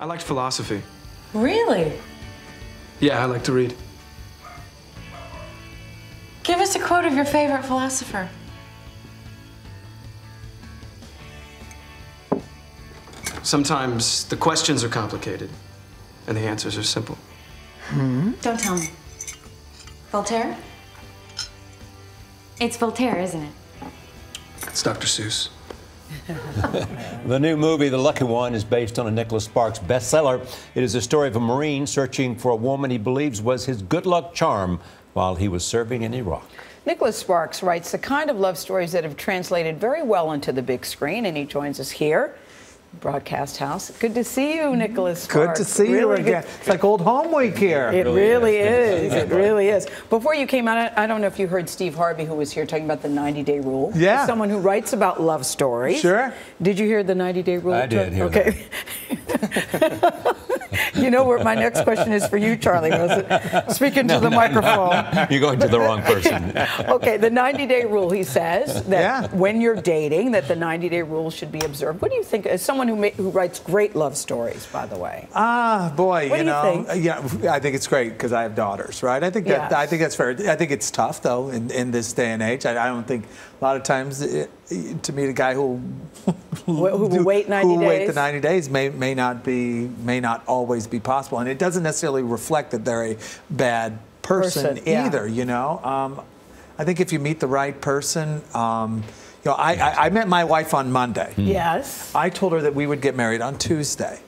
I liked philosophy. Really? Yeah, I like to read. Give us a quote of your favorite philosopher. Sometimes the questions are complicated, and the answers are simple. Don't tell me. Voltaire? It's Voltaire, isn't it? It's Dr. Seuss. The new movie, The Lucky One, is based on a Nicholas Sparks bestseller. It is a story of a Marine searching for a woman he believes was his good luck charm while he was serving in Iraq. Nicholas Sparks writes the kind of love stories that have translated very well into the big screen, and he joins us here, Broadcast House. Good to see you, Nicholas Sparks. Good to see you again. It's like old home week here. It really is. It really is. Before you came out, I don't know if you heard Steve Harvey, who was here, talking about the 90-day rule. Yeah. He's someone who writes about love stories. Sure. Did you hear the 90-day rule? I did hear that. You know where my next question is for you, Charlie. Speaking to the microphone. You're going to the wrong person. Okay, the 90-day rule, he says, that when you're dating, that the 90-day rule should be observed. What do you think, as someone who writes great love stories, by the way? Boy, what do you think? Yeah, I think it's great because I have daughters, right? I think that's fair. I think it's tough though in this day and age. I don't think a lot of times to meet a guy who will wait 90 days. Wait the 90 days may not always be possible, and it doesn't necessarily reflect that they're a bad person either. You know, I think if you meet the right person. You know, I met my wife on Monday. Yes. I told her that we would get married on Tuesday,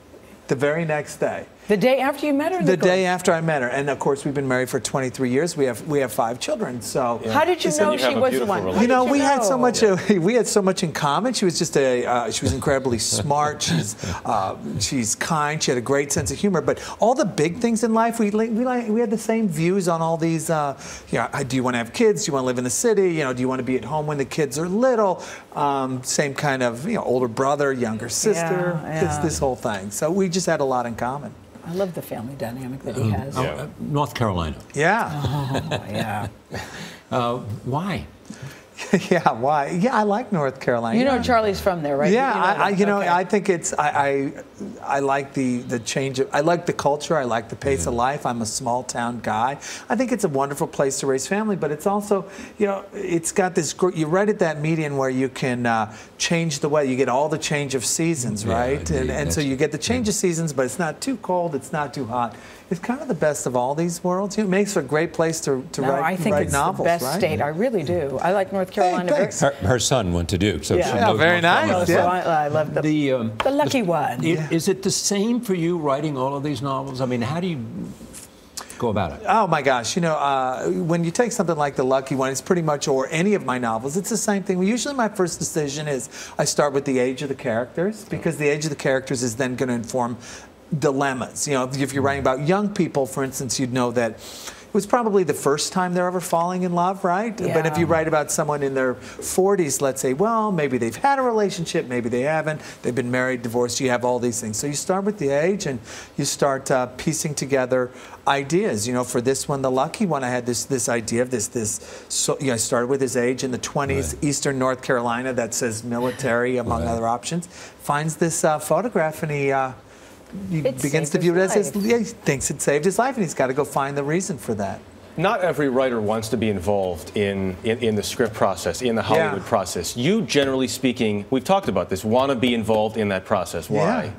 the very next day. The day after you met her? The day after I met her. And of course, we've been married for 23 years. We have 5 children. So how did you know she was the one? You know, we had so much in common. She was just she was incredibly smart. She's kind. She had a great sense of humor. But all the big things in life, we had the same views on all these. You know, do you want to have kids? Do you want to live in the city? You know, do you want to be at home when the kids are little? Same kind of, you know, older brother, younger sister. This whole thing. So we just had a lot in common. I love the family dynamic that he has. North Carolina. Yeah. Oh, yeah. Why? Yeah, why? Yeah, I like North Carolina. You know Charlie's from there, right? Yeah, you know, I think it's I like the change of, I like the culture, I like the pace of life. I'm a small town guy. I think it's a wonderful place to raise family, but it's also, you know, it's got this, you're right at that median where you can change the weather. You get all the change of seasons, right? And so you get the change of seasons, but it's not too cold, it's not too hot. It's kind of the best of all these worlds. It makes for a great place to write novels, I think it's the best state. I really do. I like North Carolina. Her son went to Duke, so she knows very nice. So I love the lucky one. Is it the same for you writing all of these novels? I mean, how do you go about it? Oh my gosh, you know, when you take something like The Lucky One, it's pretty much, or any of my novels, it's the same thing. Usually my first decision is I start with the age of the characters, because the age of the characters is then going to inform dilemmas. You know, if you're writing about young people, for instance, you'd know that it was probably the first time they're ever falling in love, right? Yeah. But if you write about someone in their 40s, let's say, well, maybe they've had a relationship, maybe they haven't, they've been married, divorced, you have all these things. So you start with the age and you start piecing together ideas. You know, for this one, The Lucky One, I had this idea of so, you know, I started with his age in the 20s, Eastern North Carolina, that says military, among other options, finds this photograph and he begins to view it as he thinks it saved his life, and he's got to go find the reason for that. Not every writer wants to be involved in the script process, in the Hollywood process. You, generally speaking, we've talked about this, want to be involved in that process. Why?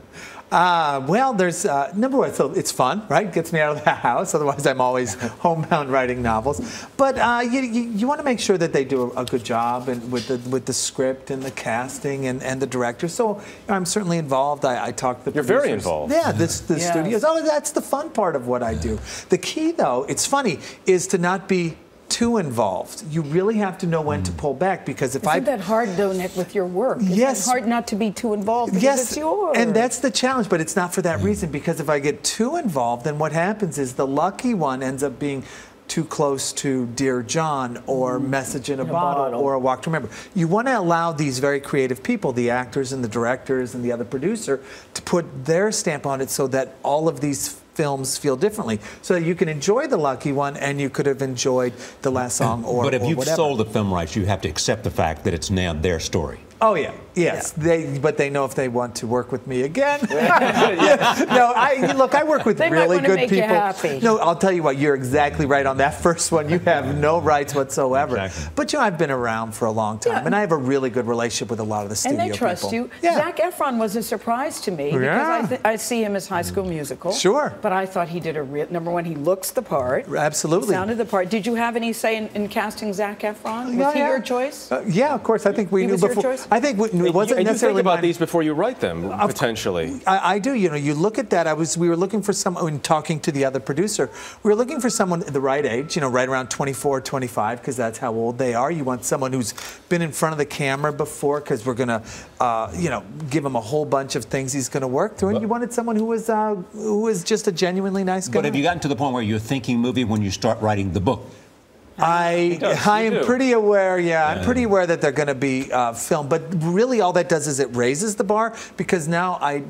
Well, there's number one, so it's fun, right? Gets me out of the house. Otherwise, I'm always homebound writing novels. But you want to make sure that they do a good job and with the script and the casting and the director. So you know, I'm certainly involved. I talk to the producers. You're very involved. Yeah, the studios. Oh, that's the fun part of what I do. The key, though, it's funny, is to not be too involved. You really have to know when to pull back, because if Isn't that hard, though, Nick, with your work? Isn't it hard not to be too involved because it's yours? And that's the challenge, but it's not for that reason, because if I get too involved, then what happens is The Lucky One ends up being too close to Dear John or Message in a Bottle or A Walk to Remember. You want to allow these very creative people, the actors and the directors and the other producer, to put their stamp on it so that all of these films feel differently, so that you can enjoy The Lucky One and you could have enjoyed The Last Song or But if you've whatever. sold the film rights, you have to accept the fact that it's now their story. Oh yeah, Yes, but they know if they want to work with me again. No, I work with really good make people. You happy. No, I'll tell you what, you're exactly right on that first one. You have no rights whatsoever. Exactly. But I've been around for a long time, and I have a really good relationship with a lot of the studio people. And they trust you. Yeah. Zac Efron was a surprise to me because I see him as High School Musical. Sure. But I thought he did number one, he looks the part. Absolutely. Sounded the part. Did you have any say in casting Zac Efron? Was he your choice? Yeah, of course. I think we He knew was your before. choice? I think it wasn't and necessarily you think about these before you write them, potentially. I do. You look at that. We were looking for someone, talking to the other producer, we were looking for someone at the right age, right around 24, 25, because that's how old they are. You want someone who's been in front of the camera before, because we're going to, give him a whole bunch of things he's going to work through. And you wanted someone who was just a genuinely nice guy. But have you gotten to the point where you're thinking movie when you start writing the book? I am pretty aware, I'm pretty aware that they're going to be filmed, but really all that does is it raises the bar, because now I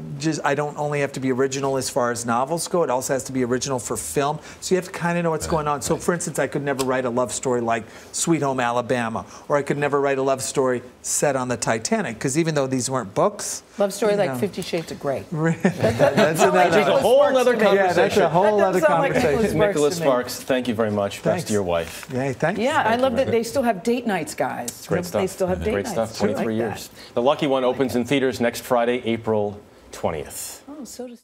don't only have to be original as far as novels go, it also has to be original for film, so you have to kind of know what's going on. So for instance, I could never write a love story like Sweet Home Alabama, or I could never write a love story set on the Titanic, because even though these weren't books. Love story like 50 Shades of Grey. That's a whole other conversation. Yeah, that's a whole other conversation. Nicholas Sparks, thank you very much. Best to your wife. Yeah, thanks. Yeah, I love that they still have date nights, guys. It's great stuff. They still have date great nights. Stuff. 23 years. The Lucky One opens in theaters next Friday, April 20th. Oh, so does